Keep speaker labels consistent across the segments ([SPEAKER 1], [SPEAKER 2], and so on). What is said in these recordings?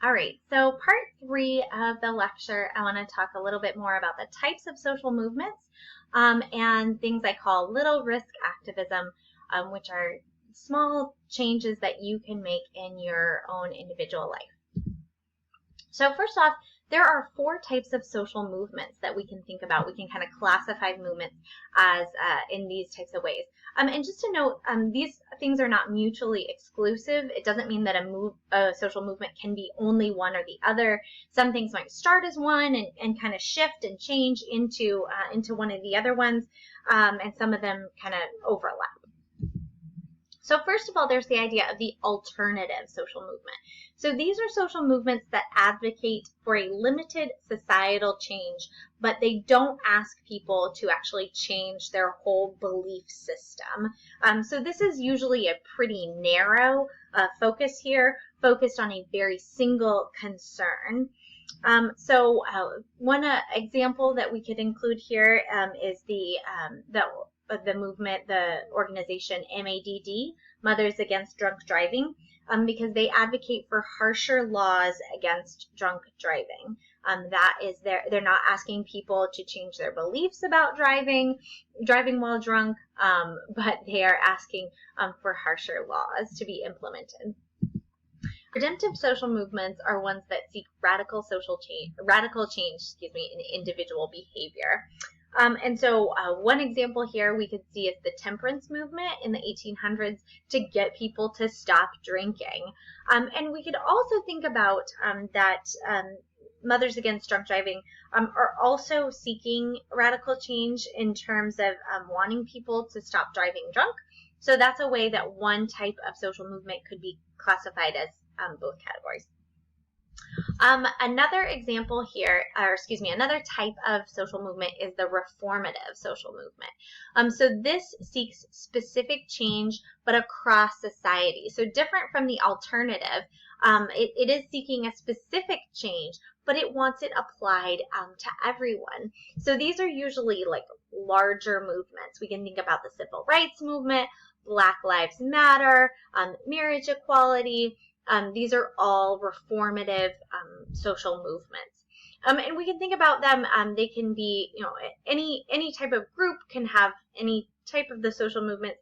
[SPEAKER 1] All right, so part 3 of the lecture, I want to talk a little bit more about the types of social movements and things I call little risk activism, which are small changes that you can make in your own individual life. So first off, there are 4 types of social movements that we can think about. We can kind of classify movements as in these types of ways. And just to note, these things are not mutually exclusive. It doesn't mean that a social movement can be only one or the other. Some things might start as one and kind of shift and change into one of the other ones, and some of them kind of overlap. So first of all, there's the idea of the alternative social movement. So these are social movements that advocate for a limited societal change, but they don't ask people to actually change their whole belief system. So this is usually a pretty narrow focus here, focused on a very single concern. One example that we could include here is the movement, the organization MADD, Mothers Against Drunk Driving, because they advocate for harsher laws against drunk driving. That is they're not asking people to change their beliefs about driving while drunk, but they are asking for harsher laws to be implemented. Redemptive social movements are ones that seek radical change in individual behavior. One example here we could see is the temperance movement in the 1800s to get people to stop drinking. And we could also think about that Mothers Against Drunk Driving are also seeking radical change in terms of wanting people to stop driving drunk. So that's a way that one type of social movement could be classified as both categories. Another example here, another type of social movement is the reformative social movement. So this seeks specific change, but across society. So different from the alternative, it is seeking a specific change, but it wants it applied to everyone. So these are usually like larger movements. We can think about the civil rights movement, Black Lives Matter, marriage equality. These are all reformative social movements. And we can think about them, they can be, any type of group can have any type of the social movement.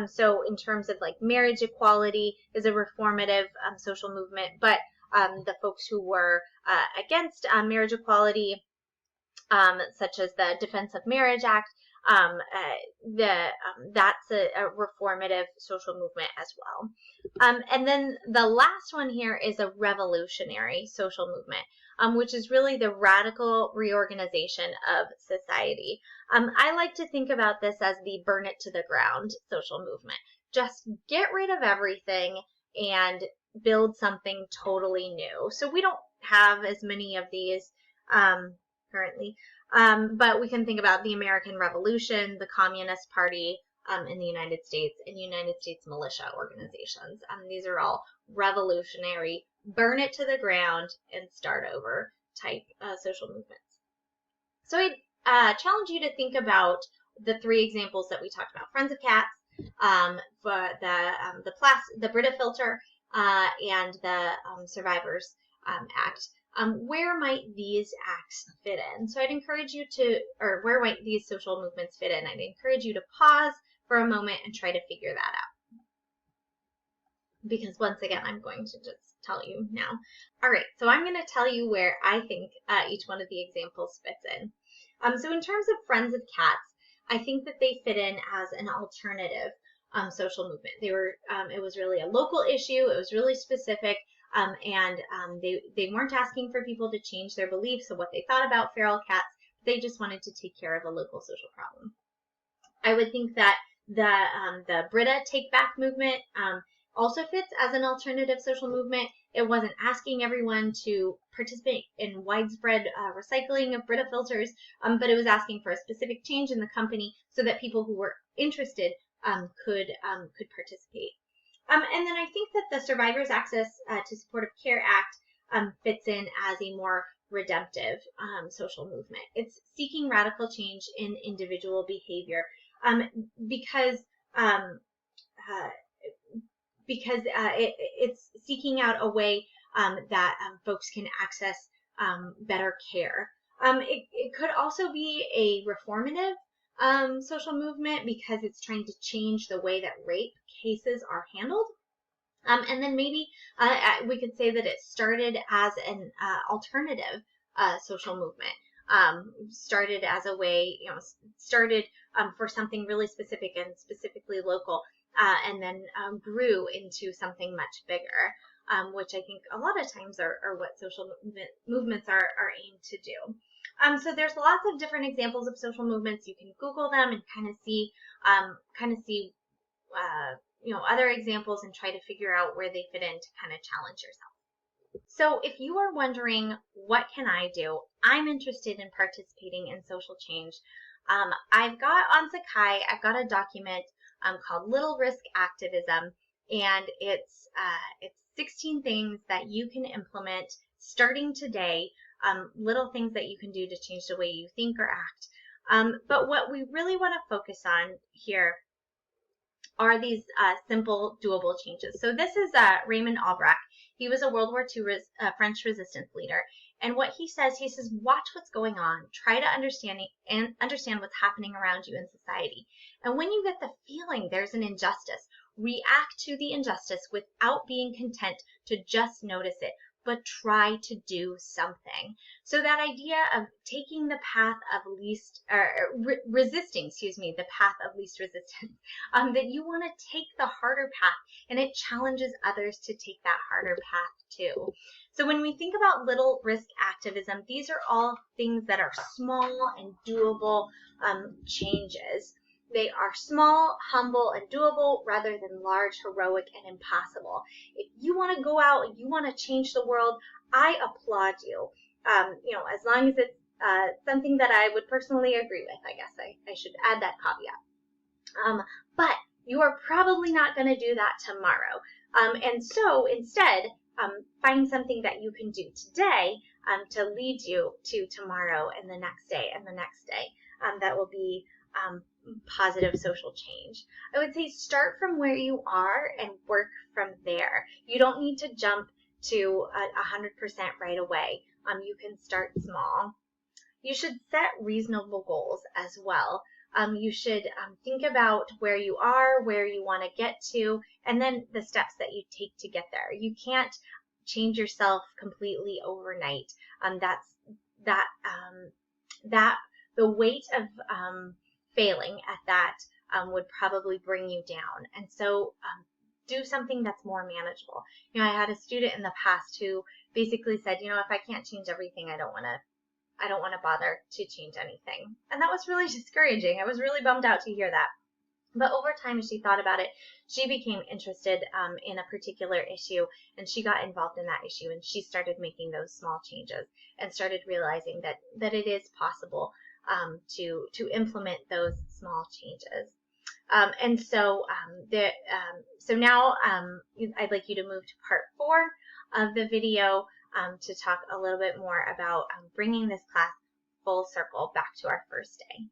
[SPEAKER 1] So in terms of like marriage equality is a reformative social movement, but the folks who were against marriage equality, such as the Defense of Marriage Act, that's a reformative social movement as well. And then the last one here is a revolutionary social movement, which is really the radical reorganization of society. I like to think about this as the burn it to the ground social movement. Just get rid of everything and build something totally new. So we don't have as many of these currently. But we can think about the American Revolution, the Communist Party in the United States, and United States militia organizations. These are all revolutionary, burn it to the ground and start over type social movements. So I challenge you to think about the 3 examples that we talked about: Friends of Cats, for the Brita filter, and the Survivors Act. Where might these acts fit in? So I'd encourage you or where might these social movements fit in? I'd encourage you to pause for a moment and try to figure that out. Because once again, I'm going to just tell you now. All right, so I'm going to tell you where I think each one of the examples fits in. So in terms of Friends of Cats, I think that they fit in as an alternative social movement. It was really a local issue. It was really specific. They weren't asking for people to change their beliefs of what they thought about feral cats. They just wanted to take care of a local social problem. I would think that the Brita Take Back movement also fits as an alternative social movement. It wasn't asking everyone to participate in widespread recycling of Brita filters, but it was asking for a specific change in the company so that people who were interested could participate. And then I think that the Survivors Access to Supportive Care Act fits in as a more redemptive social movement. It's seeking radical change in individual behavior because it's seeking out a way that folks can access better care. It could also be a reformative social movement because it's trying to change the way that rape cases are handled. And then maybe we could say that it started as an alternative social movement. Started as a way, started for something really specific and specifically local, and then grew into something much bigger, which I think a lot of times are what social movements are aimed to do. So there's lots of different examples of social movements. You can Google them and kind of see other examples and try to figure out where they fit in to kind of challenge yourself. So if you are wondering, what can I do? I'm interested in participating in social change. I've got on Sakai, I've got a document called Little Risk Activism, and it's 16 things that you can implement starting today, little things that you can do to change the way you think or act. But what we really want to focus on here are these simple, doable changes. So this is Raymond Albrecht. He was a World War II French resistance leader. And what he says, watch what's going on. Try to understand what's happening around you in society. And when you get the feeling there's an injustice, react to the injustice without being content to just notice it, but try to do something. So that idea of taking the path of least, resisting the path of least resistance, that you want to take the harder path, and it challenges others to take that harder path too. So when we think about little risk activism, these are all things that are small and doable changes. They are small, humble, and doable rather than large, heroic, and impossible. If you want to go out and you want to change the world, I applaud you. As long as it's something that I would personally agree with, I guess I should add that caveat. But you are probably not going to do that tomorrow. And so instead, find something that you can do today to lead you to tomorrow and the next day and the next day. That will be positive social change. I would say start from where you are and work from there. You don't need to jump to 100% right away. You can start small. You should set reasonable goals as well. You should think about where you are, where you want to get to, and then the steps that you take to get there. You can't change yourself completely overnight. The weight of failing at that would probably bring you down. And so do something that's more manageable. I had a student in the past who basically said, if I can't change everything, I don't want to bother to change anything. And that was really discouraging. I was really bummed out to hear that. But over time, as she thought about it, she became interested in a particular issue, and she got involved in that issue, and she started making those small changes and started realizing that it is possible to implement those small changes. So now I'd like you to move to part 4 of the video to talk a little bit more about bringing this class full circle back to our first day.